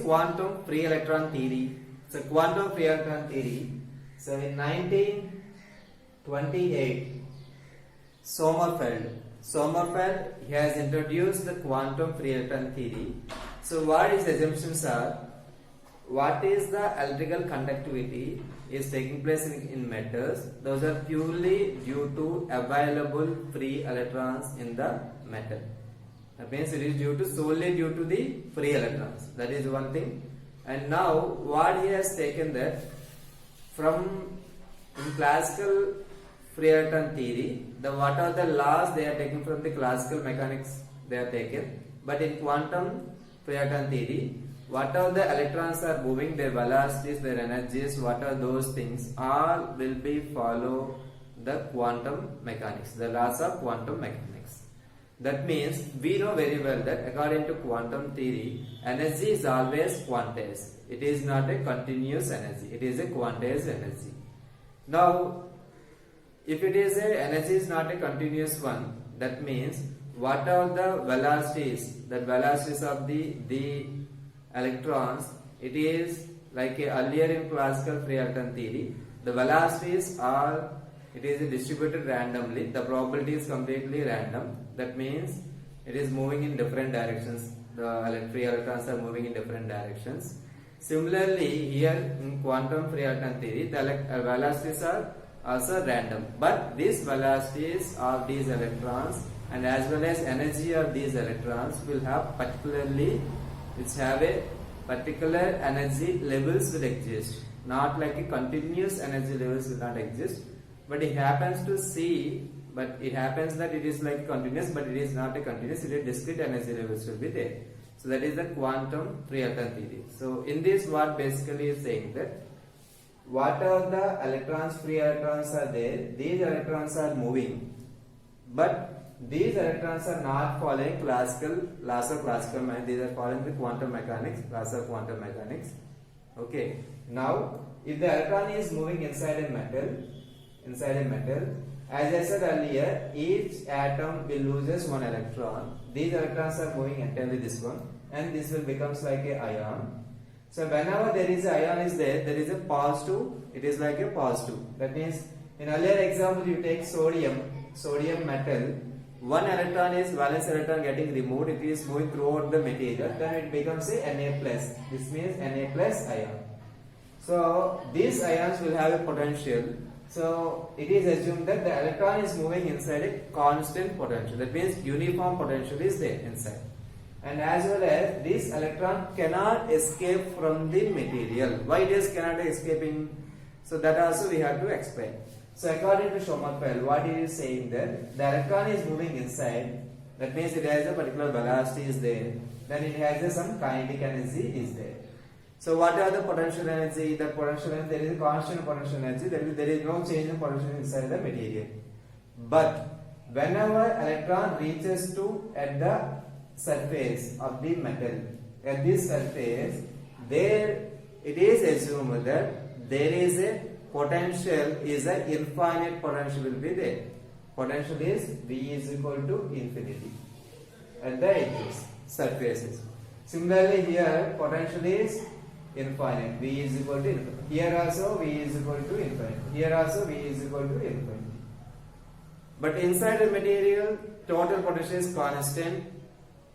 quantum free electron theory? So quantum free electron theory. So in 1928, Sommerfeld he has introduced the quantum free electron theory. So what his assumptions are? What is the electrical conductivity is taking place in metals? Those are purely due to available free electrons in the metal. That means it is solely due to the free electrons. That is one thing. And now what he has taken that from in classical free electron theory, what are the laws they are taken from the classical mechanics they are taken. But in quantum free electron theory, what are the electrons are moving, their velocities, their energies, what are those things, all will be follow the quantum mechanics, the laws of quantum mechanics. That means we know very well that according to quantum theory, energy is always quantized. It is not a continuous energy, it is a quantized energy. Now, if it is a energy is not a continuous one, that means what are the velocities, the velocities of the electrons, it is like earlier in classical free electron theory, the velocities are, it is distributed randomly, the probability is completely random. That means it is moving in different directions, the free electrons are moving in different directions. Similarly, here in quantum free electron theory, the velocities are also random, but these velocities of these electrons and as well as energy of these electrons will have a particular energy levels will exist, not like a continuous energy levels will not exist, but it happens that it is like continuous, but it is not a continuous, it is discrete energy levels will be there. So that is the quantum free electron theory. So in this, what basically is saying that what are the electrons, free electrons are there, these electrons are moving, but these electrons are not following classical laws of classical mechanics, these are following the quantum mechanics, laws of quantum mechanics. Okay, now if the electron is moving inside a metal, as I said earlier, each atom will loses one electron. These electrons are moving entirely this one, and this will becomes like a ion. So whenever there is a ion is there is a positive, it is like a positive. That means in earlier example you take sodium metal, one electron is valence electron getting removed, it is moving throughout the material, then it becomes a Na plus. This means Na plus ion. So these ions will have a potential. So it is assumed that the electron is moving inside a constant potential. That means uniform potential is there inside. And as well as this electron cannot escape from the material. Why it is cannot escaping? So that also we have to explain. So according to Sommerfeld, what he is saying that the electron is moving inside, that means it has a particular velocity is there, then it has some kinetic energy is there. So what are the potential energy? The potential energy, there is a constant potential energy, there is no change in potential inside the material. But whenever electron reaches to at the surface of the metal, at this surface, there it is assumed that there is a potential is an infinite potential will be there. Potential is V is equal to infinity at the edges, surfaces. Similarly here potential is infinite, V is equal to infinite. Here also V is equal to infinite. Here also V is equal to infinite. But inside the material total potential is constant.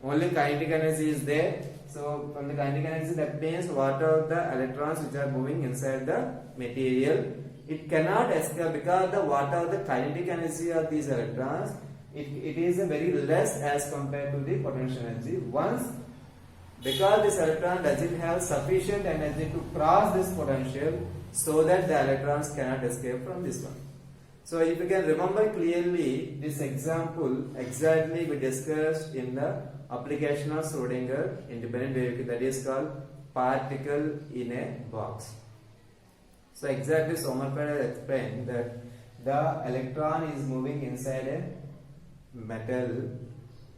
Only kinetic energy is there. So from the kinetic energy, that means what are the electrons which are moving inside the material, it cannot escape because what are the kinetic energy of these electrons, it is a very less as compared to the potential energy. Once, because this electron doesn't have sufficient energy to cross this potential, so that the electrons cannot escape from this one. So if you can remember clearly this example, exactly we discussed in the application of Schrodinger independent variable, that is called particle in a box. So exactly Sommerfeld has explained that the electron is moving inside a metal.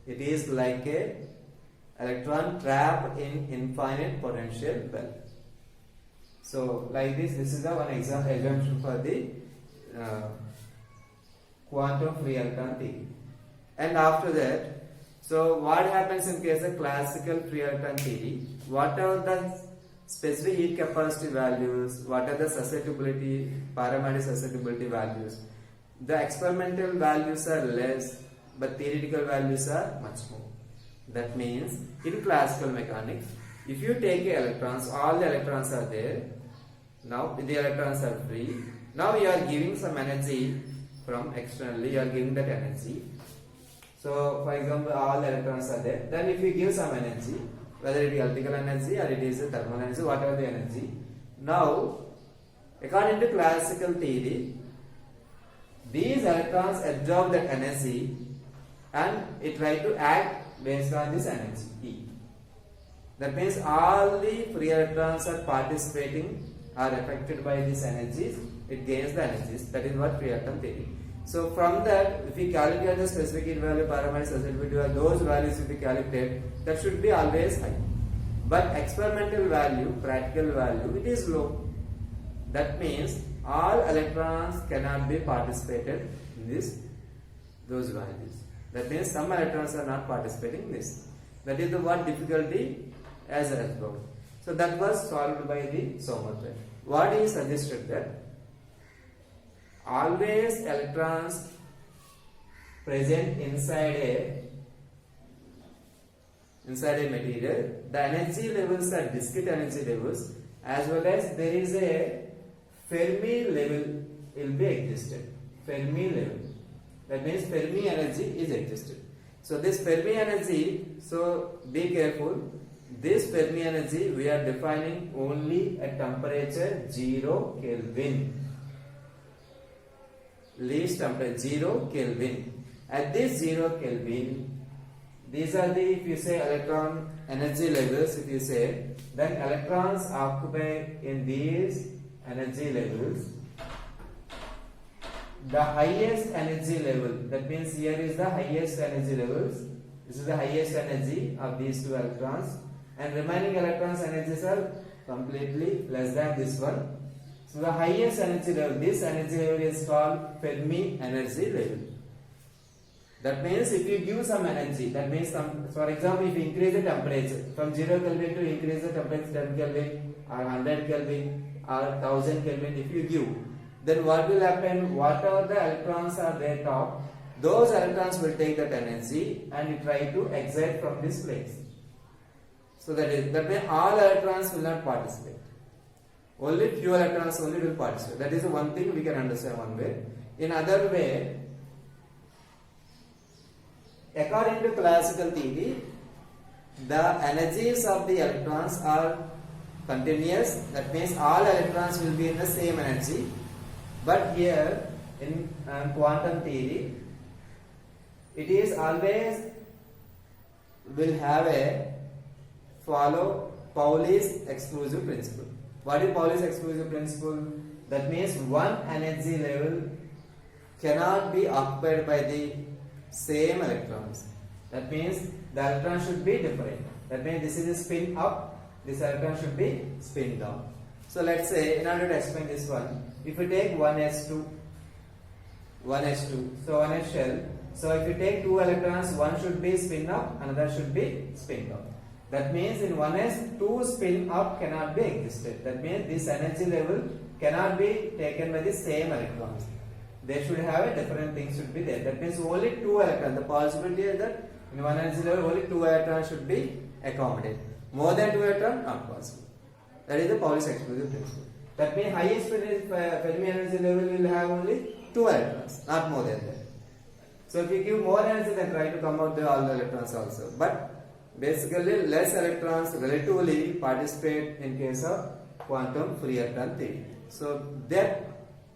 It is like a electron trapped in infinite potential well. So like this is the one assumption for the quantum free electron theory. And after that, So what happens in case of classical free electron theory? What are the specific heat capacity values? What are the susceptibility, paramedic susceptibility values? The experimental values are less, but theoretical values are much more. That means in classical mechanics, if you take electrons, all the electrons are there. Now the electrons are free. Now you are giving some energy from externally. You are giving that energy. So for example, all the electrons are there. Then if you give some energy, whether it is electrical energy or it is a thermal energy, whatever the energy. Now, according to classical theory, these electrons absorb that energy and it try to act based on this energy E. That means all the free electrons are participating, are affected by these energies. It gains the energies. That is what free electron theory. So from that, if we calculate the specific heat value, paramedic susceptibility, or those values if we calculate, that should be always high. But experimental value, practical value, it is low. That means all electrons cannot be participated in those values. That means some electrons are not participating in this. That is the what difficulty as a result. So that was solved by the Sommerfeld. What he suggested that always electrons present inside a material, the energy levels are discrete energy levels, as well as there is a Fermi level will be existed. Fermi level. That means Fermi energy is existed. So this Fermi energy, so be careful. This Fermi energy we are defining only at temperature 0 Kelvin. Least temperature 0 Kelvin. At this 0 Kelvin, these are the, if you say electron energy levels, if you say, then electrons occupy in these energy levels the highest energy level. That means here is the highest energy levels. This is the highest energy of these two electrons, and remaining electrons energies are completely less than this one. So the highest energy level, this energy level is called Fermi energy level. That means if you give some energy, that means for example, if you increase the temperature from 0 Kelvin to increase the temperature 10 Kelvin or 100 Kelvin or 1000 Kelvin, if you give, then what will happen? Whatever the electrons are there top, those electrons will take that energy and try to exit from this place. So that means all electrons will not participate. Only few electrons only will participate. That is one thing we can understand one way. In other way, according to classical theory, the energies of the electrons are continuous. That means all electrons will be in the same energy. But here in quantum theory, it is always will have a follow Pauli's exclusive principle. What is Pauli's exclusive principle? That means one energy level cannot be occupied by the same electrons. That means the electron should be different. That means this is a spin up, this electron should be spin down. So let's say, in order to explain this one, if you take 1s2, so 1s shell, so if you take two electrons, one should be spin up, another should be spin down. That means in 1s, two spin up cannot be existed. That means this energy level cannot be taken by the same electrons. They should have a different thing should be there. That means only two electrons. The possibility is that in one energy level only two electrons should be accommodated. More than two electrons, not possible. That is the Pauli's exclusive principle. That means highest Fermi energy level will have only two electrons, not more than that. So if you give more energy, then try to come out with all the electrons also. But basically, less electrons relatively participate in case of quantum free electron theory. So that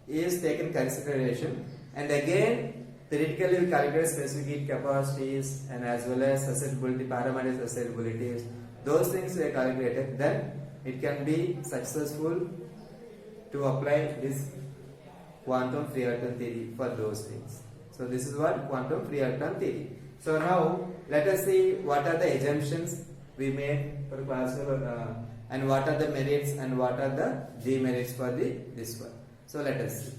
is taken consideration, and again theoretically we calculate specific heat capacities and as well as susceptibility, paramedic susceptibilities. Those things we calculated, then it can be successful to apply this quantum free electron theory for those things. So this is what quantum free electron theory. So now let us see what are the assumptions we made for classical and what are the merits and what are the demerits for this one. So let us see.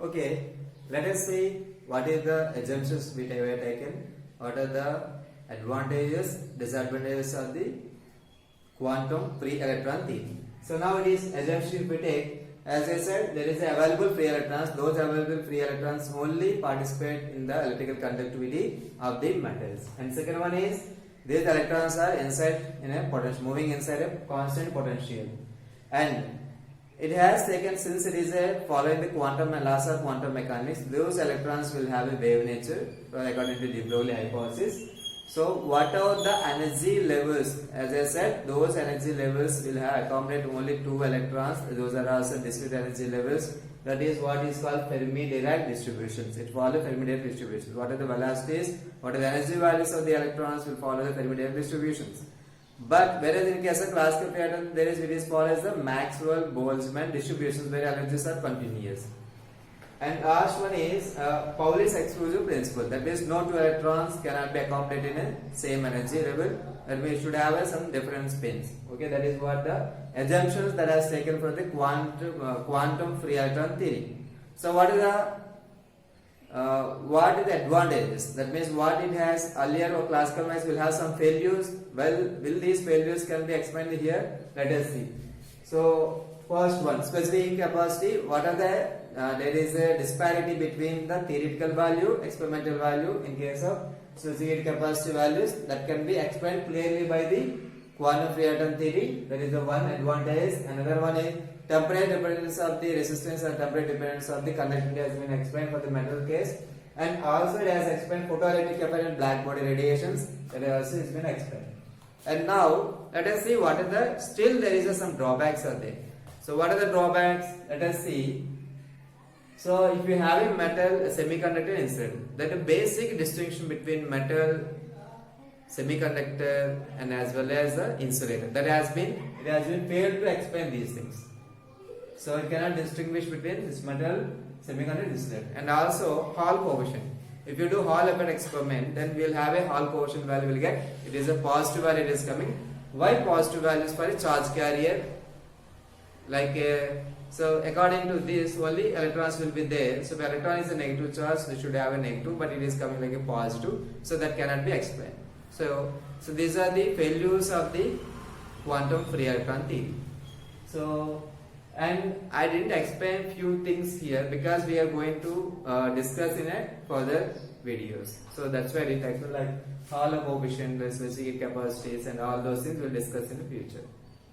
Okay, let us see what is the assumptions we have taken, what are the advantages, disadvantages of the quantum free electron theory. So now it is assumption we take. As I said, there is available free electrons. Those available free electrons only participate in the electrical conductivity of the metals. And second one is, these electrons are inside in a potential, moving inside a constant potential. And it has taken, since it is a following the quantum and laws of quantum mechanics, those electrons will have a wave nature according to de Broglie hypothesis. So whatever the energy levels, as I said, those energy levels will have accommodate only 2 electrons. Those are also discrete energy levels. That is what is called Fermi-Dirac distributions. It follows Fermi-Dirac distributions. What are the velocities? What are the energy values of the electrons will follow the Fermi-Dirac distributions. But whereas in case of classical pattern, it is follows the Maxwell-Boltzmann distributions where energies are continuous. And last one is Pauli's exclusive principle. That means no 2 electrons cannot be accommodated in a same energy level. That means should have some different spins. Okay, that is what the assumptions that has taken from the quantum free electron theory. So what is the advantages? That means what it has earlier or classical maths will have some failures. Well, will these failures can be explained here? Let us see. So first one, specific heat capacity. What are the there is a disparity between the theoretical value, experimental value in case of specific heat capacity values that can be explained clearly by the quantum free electron theory. That is the one advantage. Another one is temperature dependence of the resistance and temperature dependence of the conductivity has been explained for the metal case, and also it has explained photoelectric effect and black body radiations, that also has been explained. And now let us see what are the, still there is some drawbacks are there. So what are the drawbacks? Let us see. So if you have a metal, a semiconductor insulator, that a basic distinction between metal, semiconductor and as well as the insulator, that has been failed to explain these things. So it cannot distinguish between this metal, semiconductor, insulator. And also Hall coefficient. If you do Hall effect experiment, then we will have a Hall coefficient value will get, it is a positive value it is coming. Why positive values? For a charge carrier, like so according to this only electrons will be there. So if electron is a negative charge, so it should have a negative, but it is coming like a positive, so that cannot be explained. So these are the failures of the quantum free electron theory. So, and I didn't explain few things here because we are going to discuss in a further videos. So that's why I didn't explain, like Hall coefficient, specific capacities and all those things we'll discuss in the future.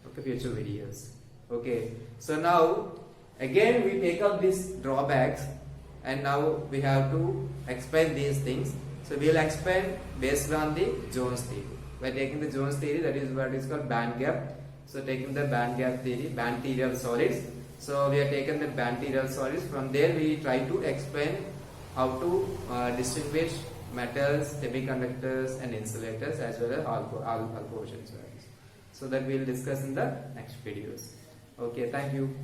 Okay, future videos. Okay, so now again we take up these drawbacks and now we have to explain these things. So we will explain based on the Jones theory. By taking the Jones theory, that is what is called band gap. So taking the band gap theory, band theory of solids. So we have taken the band theory of solids. From there we try to explain how to distinguish metals, semiconductors and insulators as well as all coefficients. So that we will discuss in the next videos. Okay, thank you.